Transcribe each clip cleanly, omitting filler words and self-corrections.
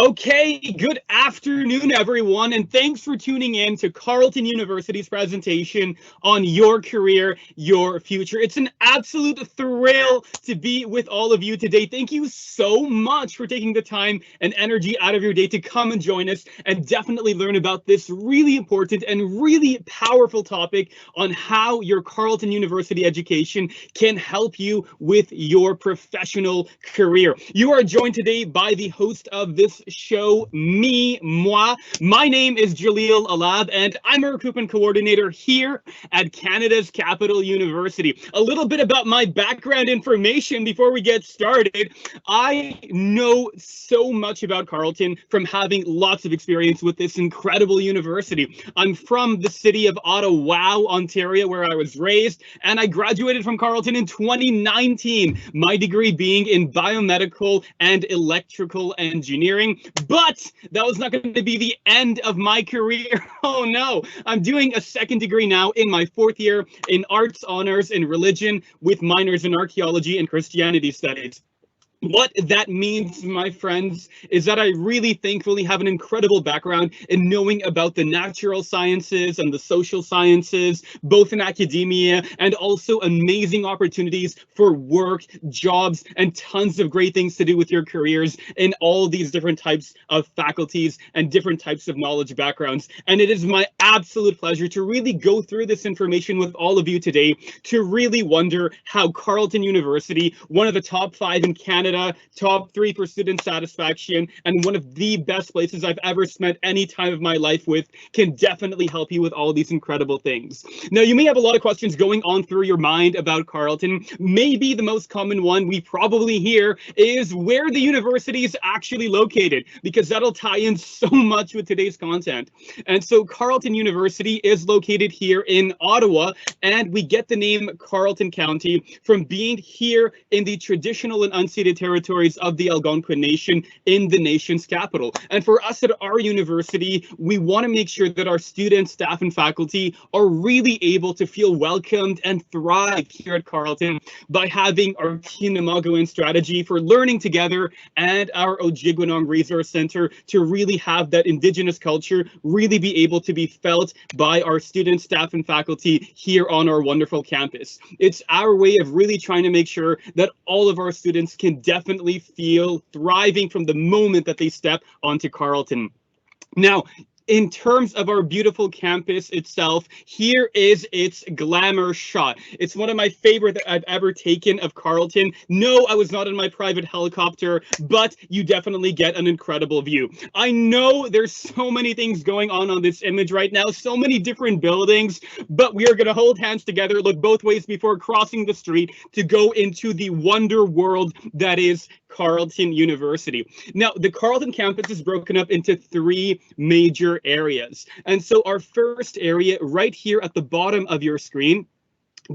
Okay, good afternoon, everyone, and thanks for tuning in to Carleton University's presentation on your career, your future. It's an absolute thrill to be with all of you today. Thank you so much for taking the time and energy out of your day to come and join us and definitely learn about this really important and really powerful topic on how your Carleton University education can help you with your professional career. You are joined today by the host of this show, moi. My name is Jaleel Alab, and I'm a recruitment coordinator here at Canada's Capital University. A little bit about my background information before we get started. I know so much about Carleton from having lots of experience with this incredible university. I'm from the city of Ottawa, Ontario, where I was raised, and I graduated from Carleton in 2019, my degree being in biomedical and electrical engineering. But that was not going to be the end of my career. Oh no, I'm doing a second degree now in my fourth year in arts honors in religion with minors in archaeology and Christianity studies. What that means, my friends, is that I really thankfully have an incredible background in knowing about the natural sciences and the social sciences, both in academia and also amazing opportunities for work, jobs, and tons of great things to do with your careers in all these different types of faculties and different types of knowledge backgrounds. And it is my absolute pleasure to really go through this information with all of you today to really wonder how Carleton University, one of the top 5 in Canada, top 3 for student satisfaction, and one of the best places I've ever spent any time of my life with, can definitely help you with all these incredible things. Now, you may have a lot of questions going on through your mind about Carleton. Maybe the most common one we probably hear is where the university is actually located, because that'll tie in so much with today's content. And so Carleton University is located here in Ottawa, and we get the name Carleton County from being here in the traditional and unceded territories of the Algonquin Nation in the nation's capital. And for us at our university, we want to make sure that our students, staff, and faculty are really able to feel welcomed and thrive here at Carleton by having our Kinamagoan strategy for learning together and our Ojibwanong Resource Center to really have that Indigenous culture really be able to be felt by our students, staff, and faculty here on our wonderful campus. It's our way of really trying to make sure that all of our students can definitely feel thriving from the moment that they step onto Carleton. Now, in terms of our beautiful campus itself, here is its glamour shot. It's one of my favorite that I've ever taken of Carleton. No, I was not in my private helicopter, but you definitely get an incredible view. I know there's so many things going on this image right now, so many different buildings, but we are going to hold hands together, look both ways before crossing the street to go into the wonder world that is Carleton University. Now, the Carleton campus is broken up into 3 major areas. And so our first area right here at the bottom of your screen,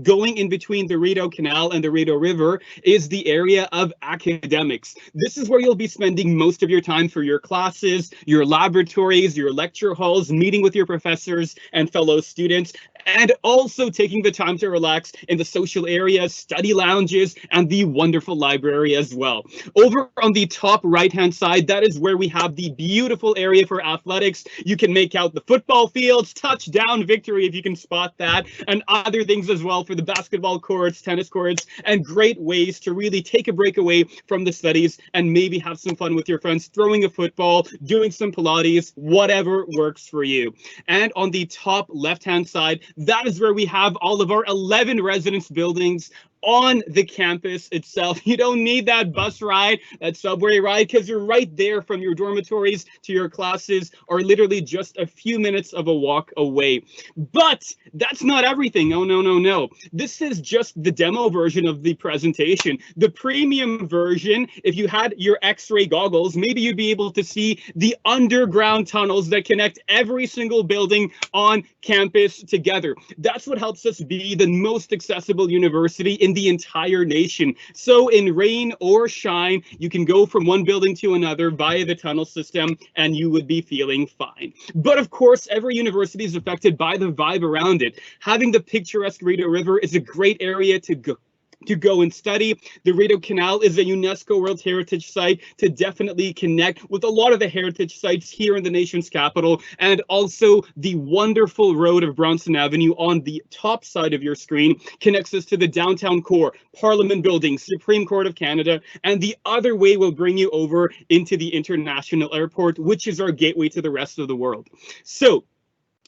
going in between the Rideau Canal and the Rideau River, is the area of academics. This is where you'll be spending most of your time for your classes, your laboratories, your lecture halls, meeting with your professors and fellow students, and also taking the time to relax in the social areas, study lounges, and the wonderful library as well. Over on the top right-hand side, that is where we have the beautiful area for athletics. You can make out the football fields, touchdown victory if you can spot that, and other things as well for the basketball courts, tennis courts, and great ways to really take a break away from the studies and maybe have some fun with your friends, throwing a football, doing some Pilates, whatever works for you. And on the top left-hand side, that is where we have all of our 11 residence buildings on the campus itself. You don't need that bus ride, that subway ride, because you're right there from your dormitories to your classes, are literally just a few minutes of a walk away. But that's not everything. Oh, no, no, no. This is just the demo version of the presentation. The premium version, if you had your X-ray goggles, maybe you'd be able to see the underground tunnels that connect every single building on campus together. That's what helps us be the most accessible university in the entire nation. So in rain or shine, you can go from one building to another via the tunnel system and you would be feeling fine. But of course, every university is affected by the vibe around it. Having the picturesque Rideau River is a great area to to go and study. The Rideau Canal is a UNESCO World Heritage Site to definitely connect with a lot of the heritage sites here in the nation's capital, and also the wonderful road of Bronson Avenue on the top side of your screen connects us to the downtown core, Parliament Building, Supreme Court of Canada, and the other way will bring you over into the International Airport, which is our gateway to the rest of the world. So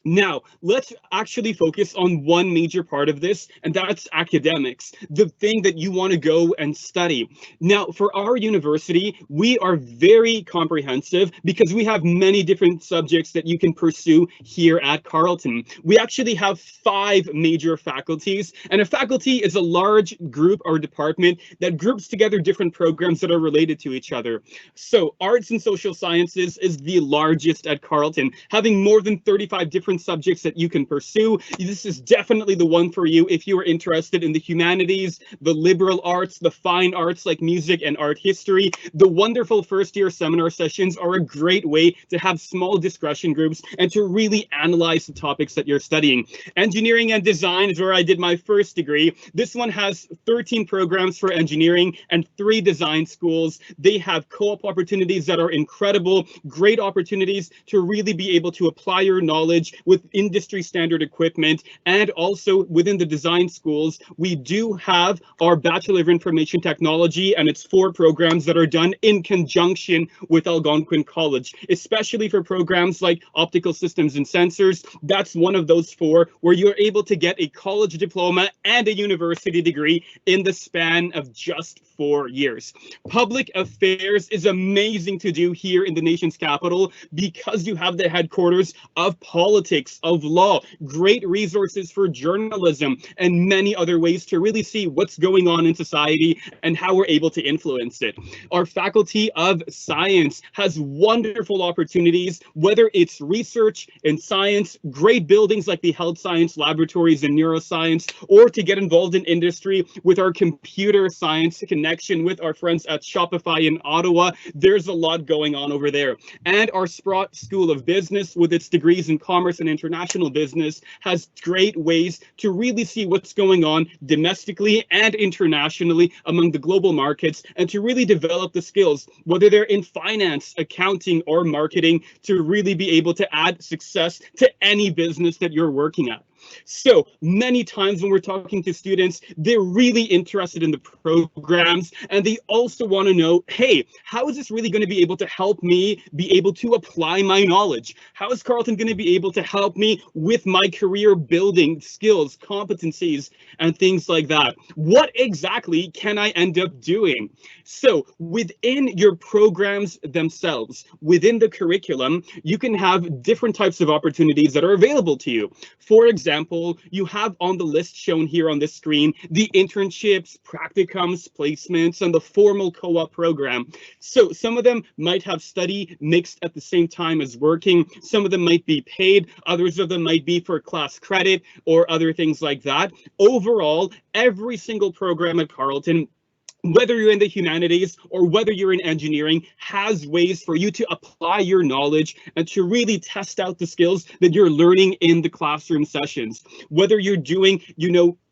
now, let's actually focus on one major part of this, and that's academics, the thing that you want to go and study. Now, for our university, we are very comprehensive because we have many different subjects that you can pursue here at Carleton. We actually have 5 major faculties, and a faculty is a large group or department that groups together different programs that are related to each other. So, arts and social sciences is the largest at Carleton, having more than 35 different subjects that you can pursue. This is definitely the one for you if you are interested in the humanities, the liberal arts, the fine arts like music and art history. The wonderful first-year seminar sessions are a great way to have small discussion groups and to really analyze the topics that you're studying. Engineering and design is where I did my first degree. This one has 13 programs for engineering and 3 design schools. They have co-op opportunities that are incredible, great opportunities to really be able to apply your knowledge with industry standard equipment. And also within the design schools, we do have our Bachelor of Information Technology, and it's 4 programs that are done in conjunction with Algonquin College, especially for programs like optical systems and sensors. That's one of those 4 where you're able to get a college diploma and a university degree in the span of just 4 years. Public affairs is amazing to do here in the nation's capital because you have the headquarters of politics, of law, great resources for journalism, and many other ways to really see what's going on in society and how we're able to influence it. Our Faculty of Science has wonderful opportunities, whether it's research in science, great buildings like the health science laboratories and neuroscience, or to get involved in industry with our computer science connection with our friends at Shopify in Ottawa. There's a lot going on over there. And our Sprott School of Business, with its degrees in commerce and international business, has great ways to really see what's going on domestically and internationally among the global markets, and to really develop the skills, whether they're in finance, accounting, or marketing, to really be able to add success to any business that you're working at. So many times when we're talking to students, they're really interested in the programs, and they also want to know, hey, how is this really going to be able to help me be able to apply my knowledge? How is Carleton going to be able to help me with my career building skills, competencies, and things like that? What exactly can I end up doing? So within your programs themselves, within the curriculum, you can have different types of opportunities that are available to you. For example, you have on the list shown here on this screen the internships, practicums, placements, and the formal co-op program. So some of them might have study mixed at the same time as working. Some of them might be paid. Others of them might be for class credit or other things like that. Overall, every single program at Carleton, whether you're in the humanities or whether you're in engineering, has ways for you to apply your knowledge and to really test out the skills that you're learning in the classroom sessions. Whether you're doing,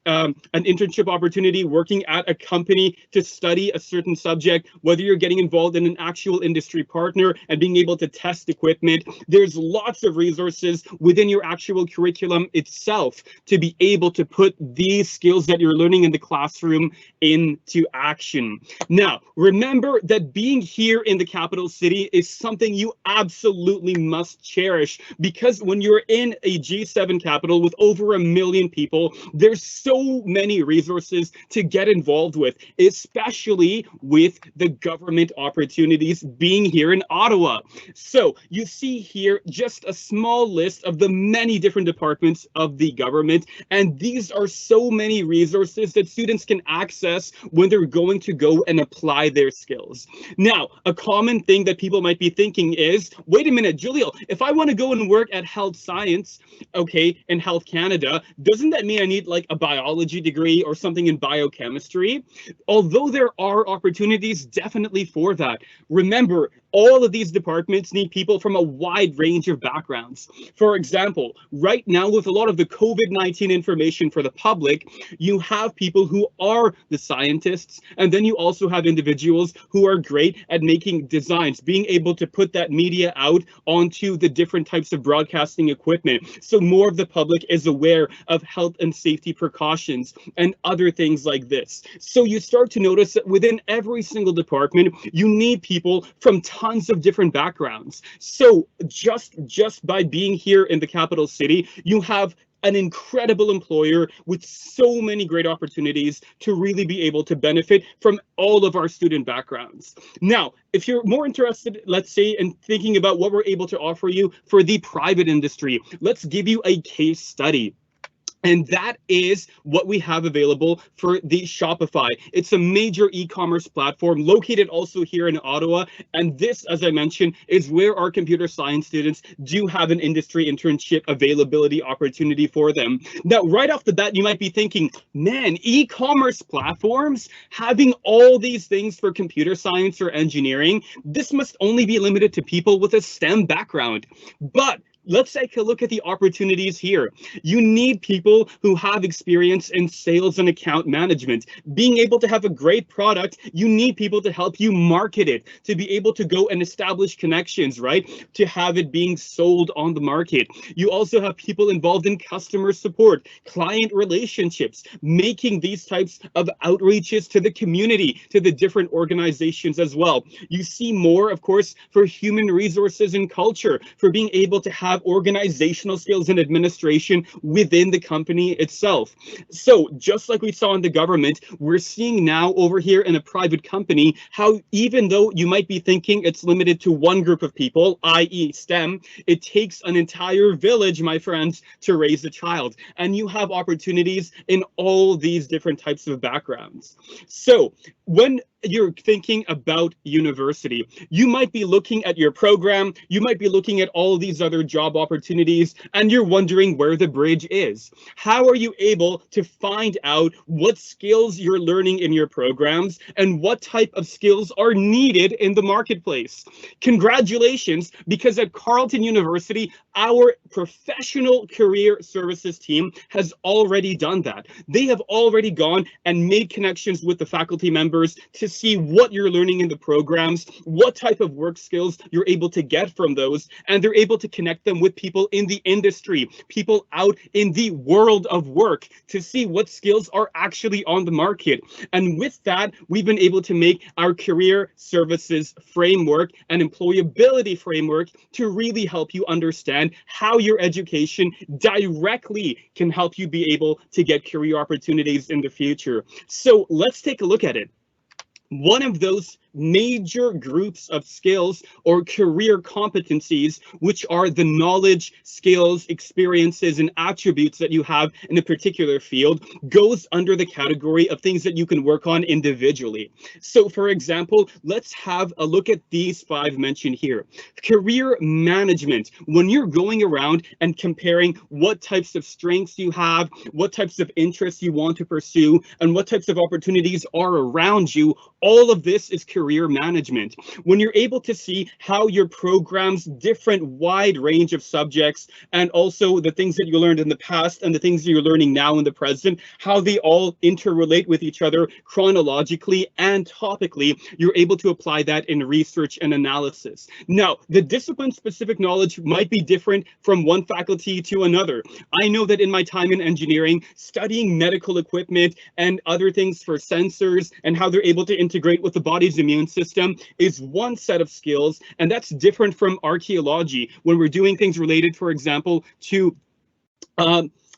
an internship opportunity working at a company to study a certain subject, whether you're getting involved in an actual industry partner and being able to test equipment, there's lots of resources within your actual curriculum itself to be able to put these skills that you're learning in the classroom into action. Now, remember that being here in the capital city is something you absolutely must cherish, because when you're in a G7 capital with over 1 million people, there's so many resources to get involved with, especially with the government opportunities being here in Ottawa. So you see here just a small list of the many different departments of the government, and these are so many resources that students can access when they're going to go and apply their skills. Now, a common thing that people might be thinking is, wait a minute, Julio, if I want to go and work at health science, okay, in Health Canada, doesn't that mean I need like a biology degree or something in biochemistry? Although there are opportunities definitely for that, remember, all of these departments need people from a wide range of backgrounds. For example, right now with a lot of the COVID-19 information for the public, you have people who are the scientists, and then you also have individuals who are great at making designs, being able to put that media out onto the different types of broadcasting equipment, so more of the public is aware of health and safety precautions and other things like this. So you start to notice that within every single department, you need people from tons of different backgrounds. So just by being here in the capital city, you have an incredible employer with so many great opportunities to really be able to benefit from all of our student backgrounds. Now, if you're more interested, let's say, in thinking about what we're able to offer you for the private industry, let's give you a case study. And that is what we have available for the Shopify. It's a major e-commerce platform located also here in Ottawa. And this, as I mentioned, is where our computer science students do have an industry internship availability opportunity for them. Now, right off the bat, you might be thinking, man, e-commerce platforms having all these things for computer science or engineering, this must only be limited to people with a STEM background. But let's take a look at the opportunities here. You need people who have experience in sales and account management. Being able to have a great product, you need people to help you market it, to be able to go and establish connections, right? To have it being sold on the market. You also have people involved in customer support, client relationships, making these types of outreaches to the community, to the different organizations as well. You see more, of course, for human resources and culture, for being able to have organizational skills and administration within the company itself. So just like we saw in the government, we're seeing now over here in a private company how even though you might be thinking it's limited to one group of people, i.e. STEM, it takes an entire village, my friends, to raise a child. And you have opportunities in all these different types of backgrounds. So when you're thinking about university, you might be looking at your program, you might be looking at all these other job opportunities, and you're wondering where the bridge is. How are you able to find out what skills you're learning in your programs and what type of skills are needed in the marketplace? Congratulations, because at Carleton University, our professional career services team has already done that. They have already gone and made connections with the faculty members to see what you're learning in the programs, what type of work skills you're able to get from those, and they're able to connect them with people in the industry, people out in the world of work to see what skills are actually on the market. And with that, we've been able to make our career services framework and employability framework to really help you understand how your education directly can help you be able to get career opportunities in the future. So let's take a look at it. One of those major groups of skills or career competencies, which are the knowledge, skills, experiences, and attributes that you have in a particular field, goes under the category of things that you can work on individually. So for example, let's have a look at these 5 mentioned here. Career management, when you're going around and comparing what types of strengths you have, what types of interests you want to pursue, and what types of opportunities are around you, all of this is career management. When you're able to see how your program's different wide range of subjects and also the things that you learned in the past and the things that you're learning now in the present, how they all interrelate with each other chronologically and topically, you're able to apply that in research and analysis. Now, the discipline-specific knowledge might be different from one faculty to another. I know that in my time in engineering, studying medical equipment and other things for sensors and how they're able to integrate with the body's immune system is one set of skills, and that's different from archaeology when we're doing things related, for example, to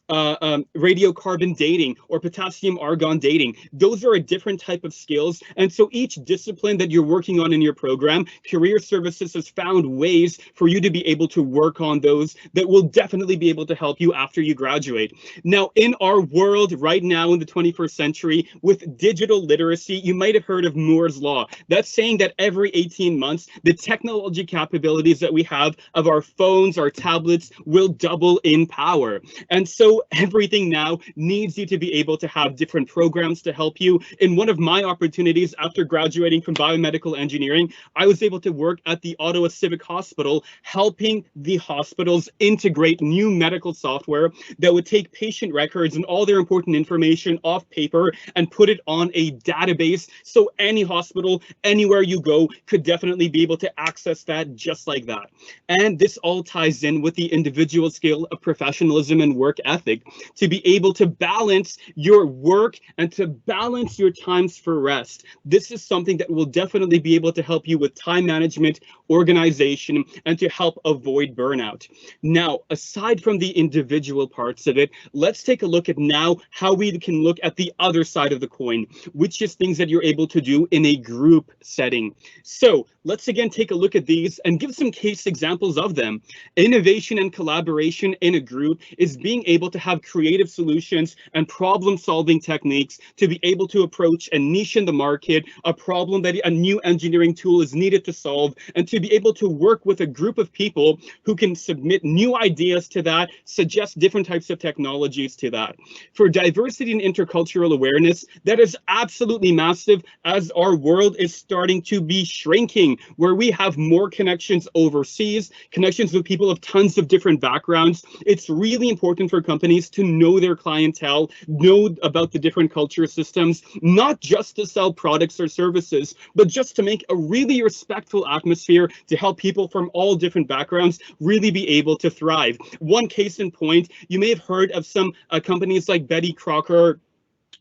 radiocarbon dating or potassium argon dating. Those are a different type of skills. And so each discipline that you're working on in your program, Career Services has found ways for you to be able to work on those that will definitely be able to help you after you graduate. Now, in our world right now in the 21st century with digital literacy, you might have heard of Moore's Law. That's saying that every 18 months, the technology capabilities that we have of our phones, our tablets will double in power. And so So everything now needs you to be able to have different programs to help you. In one of my opportunities after graduating from biomedical engineering, I was able to work at the Ottawa Civic Hospital, helping the hospitals integrate new medical software that would take patient records and all their important information off paper and put it on a database, so any hospital, anywhere you go, could definitely be able to access that just like that. And this all ties in with the individual scale of professionalism and work ethic, to be able to balance your work and to balance your times for rest. This is something that will definitely be able to help you with time management, organization, and to help avoid burnout. Now, aside from the individual parts of it, let's take a look at now how we can look at the other side of the coin, which is things that you're able to do in a group setting. So let's again take a look at these and give some case examples of them. Innovation and collaboration in a group is being able to have creative solutions and problem-solving techniques to be able to approach a niche in the market, a problem that a new engineering tool is needed to solve, and to be able to work with a group of people who can submit new ideas to that, suggest different types of technologies to that. For diversity and intercultural awareness, that is absolutely massive as our world is starting to be shrinking, where we have more connections overseas, connections with people of tons of different backgrounds. It's really important for companies to know their clientele, know about the different culture systems, not just to sell products or services, but just to make a really respectful atmosphere to help people from all different backgrounds really be able to thrive. One case in point, you may have heard of some companies like Betty Crocker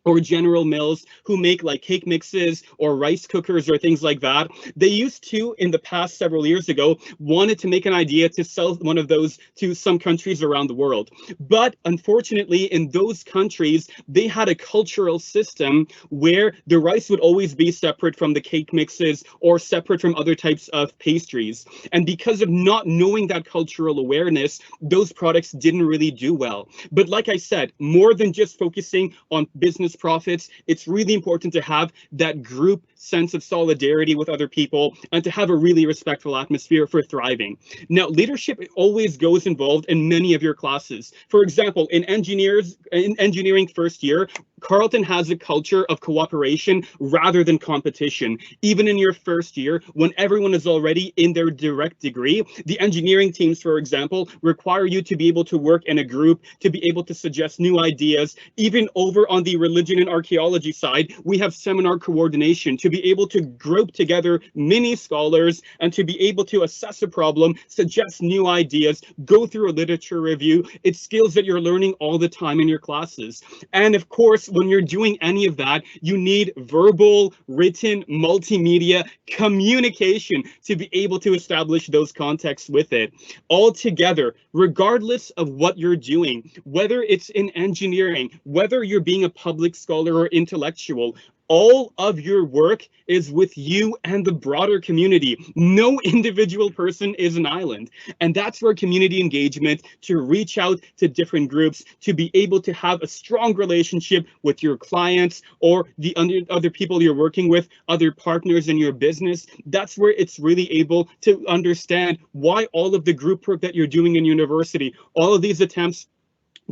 or General Mills, who make like cake mixes or rice cookers or things like that. They used to, in the past several years ago, wanted to make an idea to sell one of those to some countries around the world. But unfortunately, in those countries, they had a cultural system where the rice would always be separate from the cake mixes or separate from other types of pastries. And because of not knowing that cultural awareness, those products didn't really do well. But like I said, more than just focusing on business profits, it's really important to have that group sense of solidarity with other people and to have a really respectful atmosphere for thriving. Now, leadership always goes involved in many of your classes. For example, in engineering first year, Carleton has a culture of cooperation rather than competition. Even in your first year, when everyone is already in their direct degree, the engineering teams, for example, require you to be able to work in a group, to be able to suggest new ideas. Even over on the religion and archaeology side, we have seminar coordination to be able to group together many scholars and to be able to assess a problem, suggest new ideas, go through a literature review. It's skills that you're learning all the time in your classes. And of course, when you're doing any of that, you need verbal, written, multimedia communication to be able to establish those contexts with it. Altogether, regardless of what you're doing, whether it's in engineering, whether you're being a public scholar or intellectual, all of your work is with you and the broader community. No individual person is an island. And that's where community engagement, to reach out to different groups, to be able to have a strong relationship with your clients or the other people you're working with, other partners in your business, that's where it's really able to understand why all of the group work that you're doing in university, all of these attempts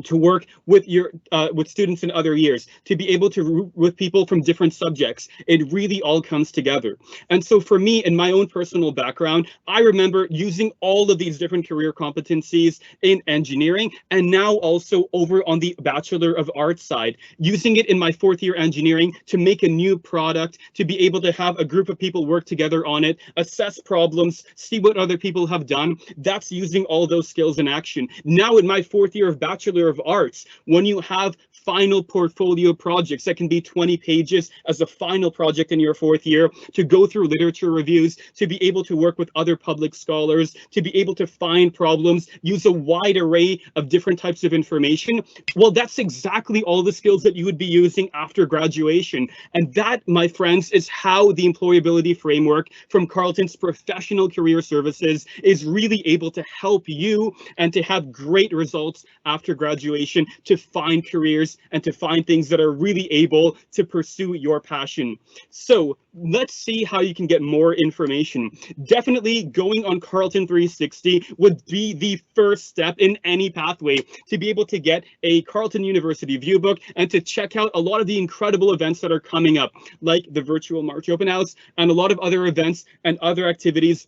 to work with your with students in other years, to be able to with people from different subjects. It really all comes together. And so for me, in my own personal background, I remember using all of these different career competencies in engineering, and now also over on the Bachelor of Arts side, using it in my fourth year engineering to make a new product, to be able to have a group of people work together on it, assess problems, see what other people have done. That's using all those skills in action. Now in my fourth year of Bachelor of Arts, when you have final portfolio projects that can be 20 pages as a final project in your fourth year, to go through literature reviews, to be able to work with other public scholars, to be able to find problems, use a wide array of different types of information, well, that's exactly all the skills that you would be using after graduation. And that, my friends, is how the employability framework from Carleton's Professional Career Services is really able to help you and to have great results after graduation. graduation to find careers and to find things that are really able to pursue your passion. So let's see how you can get more information. Definitely going on Carleton 360 would be the first step in any pathway to be able to get a Carleton University viewbook and to check out a lot of the incredible events that are coming up, like the virtual March Open House and a lot of other events and other activities,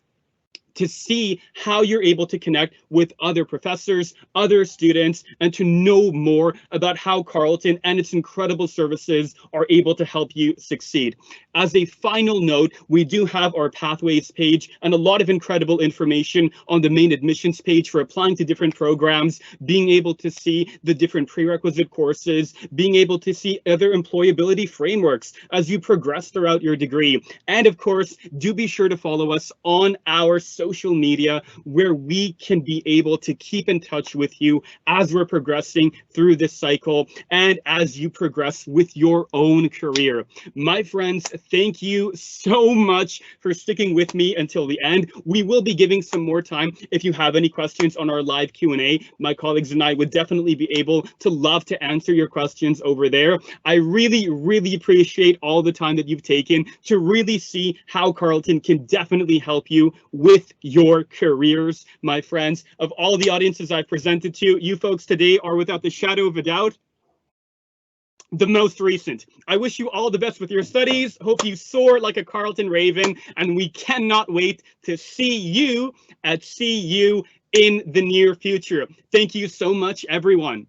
to see how you're able to connect with other professors, other students, and to know more about how Carleton and its incredible services are able to help you succeed. As a final note, we do have our Pathways page and a lot of incredible information on the main admissions page for applying to different programs, being able to see the different prerequisite courses, being able to see other employability frameworks as you progress throughout your degree. And of course, do be sure to follow us on our social media, where we can be able to keep in touch with you as we're progressing through this cycle and as you progress with your own career. My friends, thank you so much for sticking with me until the end. We will be giving some more time if you have any questions on our live Q&A. My colleagues and I would definitely be able to love to answer your questions over there. I really, really appreciate all the time that you've taken to really see how Carleton can definitely help you with your careers, my friends. Of all the audiences I've presented to, you folks today are, without the shadow of a doubt, the most recent. I wish you all the best with your studies. Hope you soar like a Carleton Raven, and we cannot wait to see you at CU in the near future. Thank you so much, everyone.